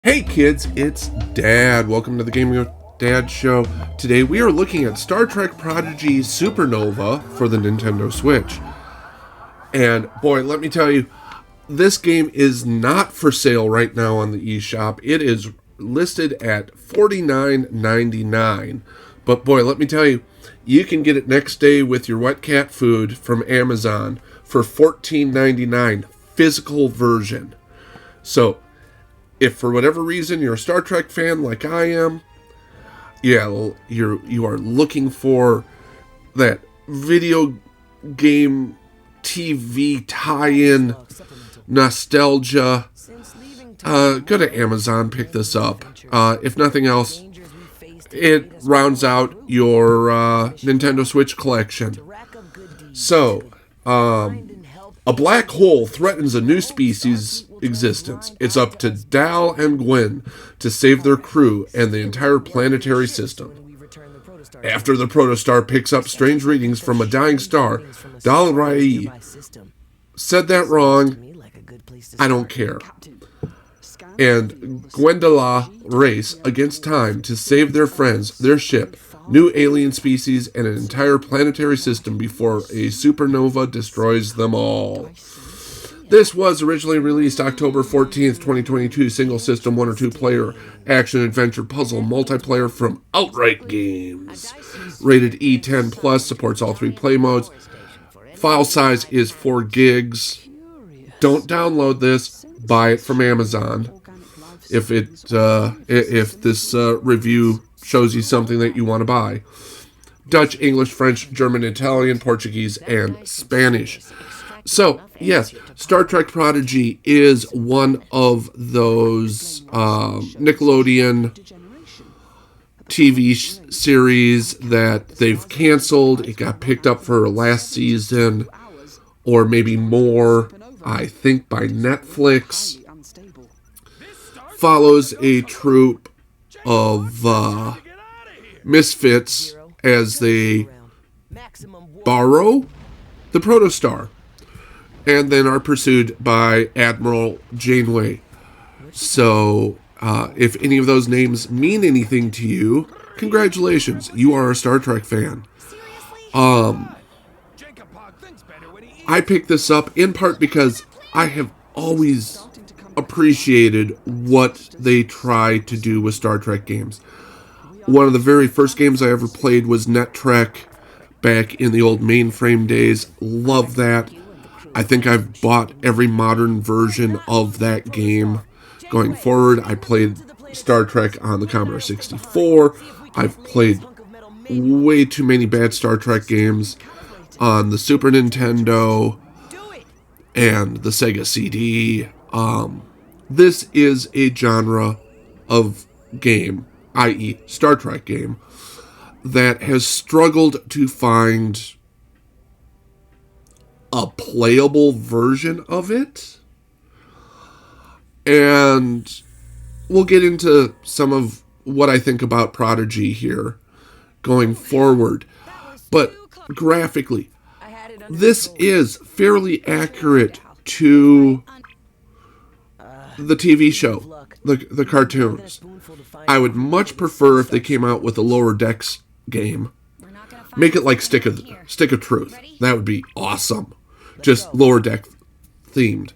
Hey kids, it's Dad. Welcome to the Gaming with Dad show. Today we are looking at Star Trek Prodigy Supernova for the Nintendo Switch. And boy, let me tell you, this game is not for sale right now on the eShop. It is listed at $49.99. But boy, let me tell you, you can get it next day with your wet cat food from Amazon for $14.99, physical version. So, if for whatever reason you're a Star Trek fan like I am, you are looking for that video game TV tie-in nostalgia, go to Amazon, pick this up. If nothing else, it rounds out your Nintendo Switch collection. So, a black hole threatens a new species' existence. It's up to Dal and Gwen to save their crew and the entire planetary system. After the protostar picks up strange readings from a dying star, Dal Rai said that wrong. I don't care. And Gwendolyn race against time to save their friends, their ship, new alien species, and an entire planetary system before a supernova destroys them all. This was originally released October 14th, 2022, single system 1 or 2 player action adventure puzzle multiplayer from Outright Games. Rated E10+, supports all 3 play modes. File size is 4 gigs. Don't download this, buy it from Amazon. If this review shows you something that you want to buy. Dutch, English, French, German, Italian, Portuguese, and Spanish. So, yes, Star Trek Prodigy is one of those Nickelodeon TV series that they've canceled. It got picked up for last season, or maybe more, I think, by Netflix. Follows a troupe of misfits as they borrow the protostar and then are pursued by Admiral Janeway. So if any of those names mean anything to you, congratulations, you are a Star Trek fan. I picked this up in part because I have always appreciated what they try to do with Star Trek games. One of the very first games I ever played was Net Trek back in the old mainframe days. Love that. I think I've bought every modern version of that game going forward. I played Star Trek on the Commodore 64. I've played way too many bad Star Trek games on the Super Nintendo and the Sega CD. This is a genre of game, i.e. Star Trek game, that has struggled to find a playable version of it. And we'll get into some of what I think about Prodigy here going forward. But graphically, this is fairly accurate to the TV show, the cartoons. I would much prefer if they came out with a Lower Decks game. Make it like Stick of Truth. That would be awesome. Just Lower Deck themed.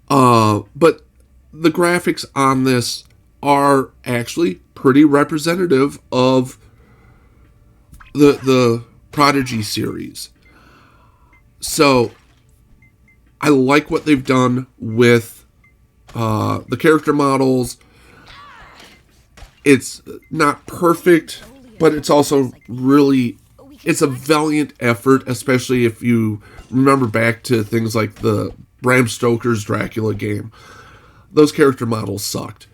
But the graphics on this are actually pretty representative of the Prodigy series. So I like what they've done with the character models. It's not perfect, but it's also really, it's a valiant effort, especially if you remember back to things like the Bram Stoker's Dracula game. Those character models sucked.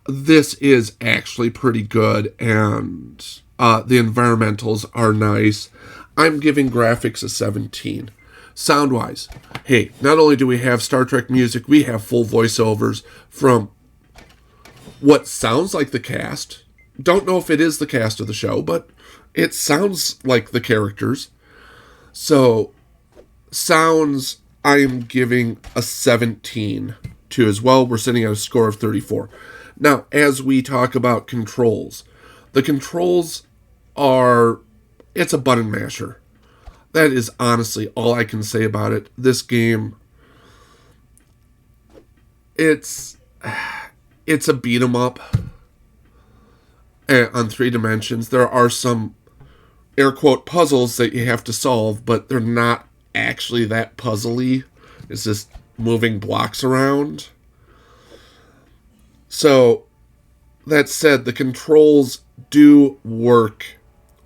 This is actually pretty good, and the environmentals are nice. I'm giving graphics a 17. Sound-wise, hey, not only do we have Star Trek music, we have full voiceovers from what sounds like the cast. Don't know if it is the cast of the show, but it sounds like the characters. So, sounds, I am giving a 17 2 as well. We're sitting at a score of 34. Now, as we talk about controls, the controls are, it's a button masher. That is honestly all I can say about it. This game, it's a beat 'em up on 3 dimensions. There are some air quote puzzles that you have to solve, but they're not actually that puzzly. It's just moving blocks around. So, that said, the controls do work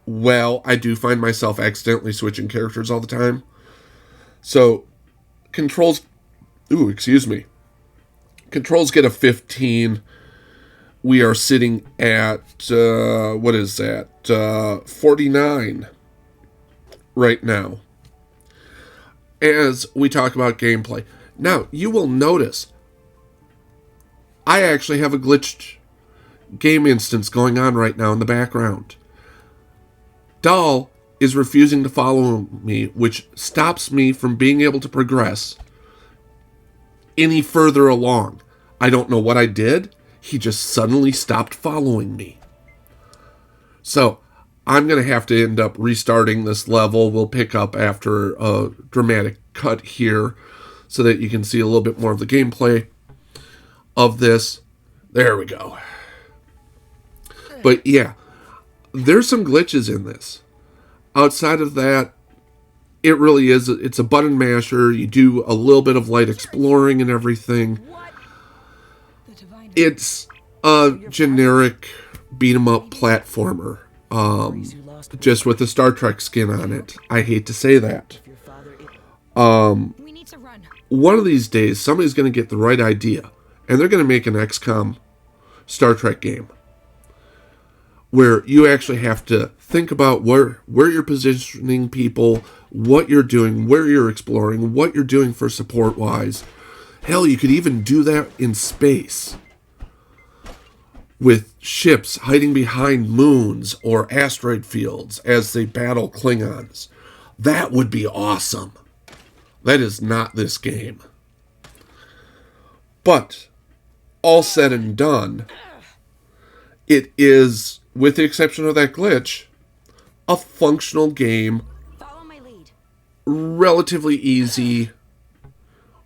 well. I do find myself accidentally switching characters all the time. So, controls... Controls get a 15. We are sitting at, 49 right now. As we talk about gameplay. Now, you will notice, I actually have a glitched game instance going on right now in the background. Doll is refusing to follow me, which stops me from being able to progress any further along. I don't know what I did. He just suddenly stopped following me. So, I'm going to have to end up restarting this level. We'll pick up after a dramatic cut here so that you can see a little bit more of the gameplay of this. There we go. But yeah, there's some glitches in this. Outside of that, it really is, it's a button masher. You do a little bit of light exploring and everything. It's a generic beat-em-up platformer. Just with the Star Trek skin on it. I hate to say that. One of these days, somebody's going to get the right idea, and they're going to make an XCOM Star Trek game where you actually have to think about where you're positioning people, what you're doing, where you're exploring, what you're doing for support-wise. Hell, you could even do that in space, with ships hiding behind moons or asteroid fields as they battle Klingons. That would be awesome. That is not this game. But, all said and done, it is, with the exception of that glitch, a functional game. Follow my lead. Relatively easy,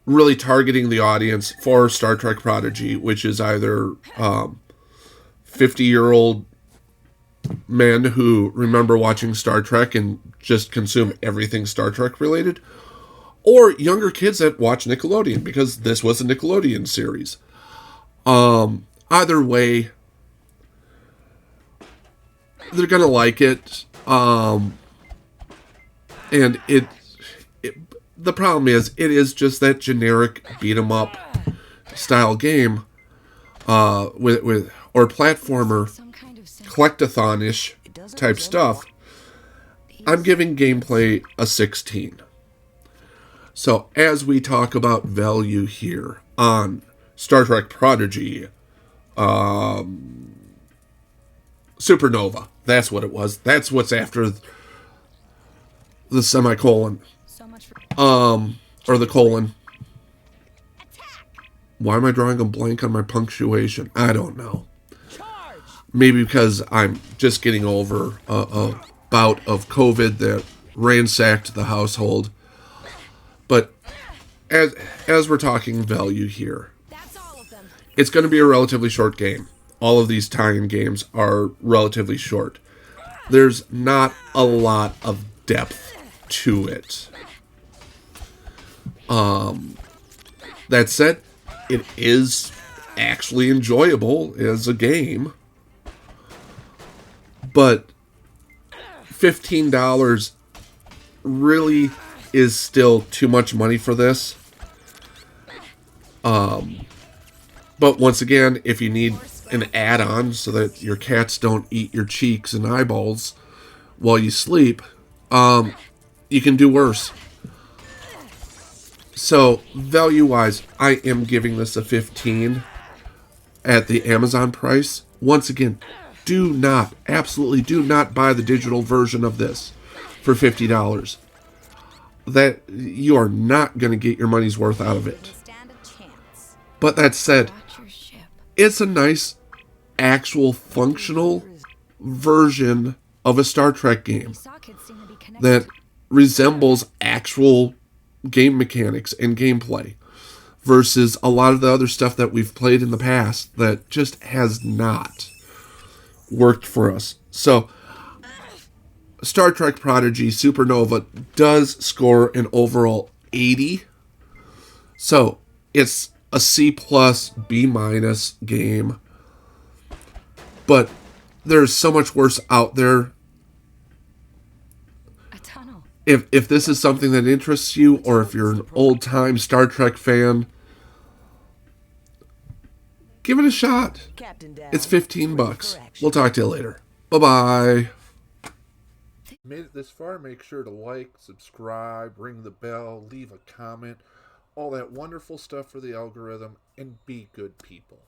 really targeting the audience for Star Trek Prodigy, which is either 50-year-old men who remember watching Star Trek and just consume everything Star Trek related, or younger kids that watch Nickelodeon, because this was a Nickelodeon series. Either way, they're gonna like it. And the problem is, it is just that generic beat 'em up style game, with or platformer, collectathon-ish type stuff. I'm giving gameplay a 16. So, as we talk about value here on Star Trek Prodigy, Supernova, that's what it was. That's what's after the semicolon. Or the colon. Why am I drawing a blank on my punctuation? I don't know. Maybe because I'm just getting over a bout of COVID that ransacked the household. But as we're talking value here, it's going to be a relatively short game. All of these tie-in games are relatively short. There's not a lot of depth to it. That said, it is actually enjoyable as a game. But $15 really is still too much money for this. But once again, if you need an add-on so that your cats don't eat your cheeks and eyeballs while you sleep, you can do worse. So, value-wise, I am giving this a 15 at the Amazon price. Once again, absolutely do not buy the digital version of this for $50. That you are not going to get your money's worth out of it. But that said, it's a nice, actual, functional version of a Star Trek game that resembles actual game mechanics and gameplay versus a lot of the other stuff that we've played in the past that just has not worked for us. So, Star Trek Prodigy Supernova does score an overall 80. So, it's a C+, B- game. But there's so much worse out there. If this is something that interests you, or if you're an old-time Star Trek fan, give it a shot. It's $15. We'll talk to you later. Bye-bye. Made it this far, make sure to like, subscribe, ring the bell, leave a comment, all that wonderful stuff for the algorithm, and be good people.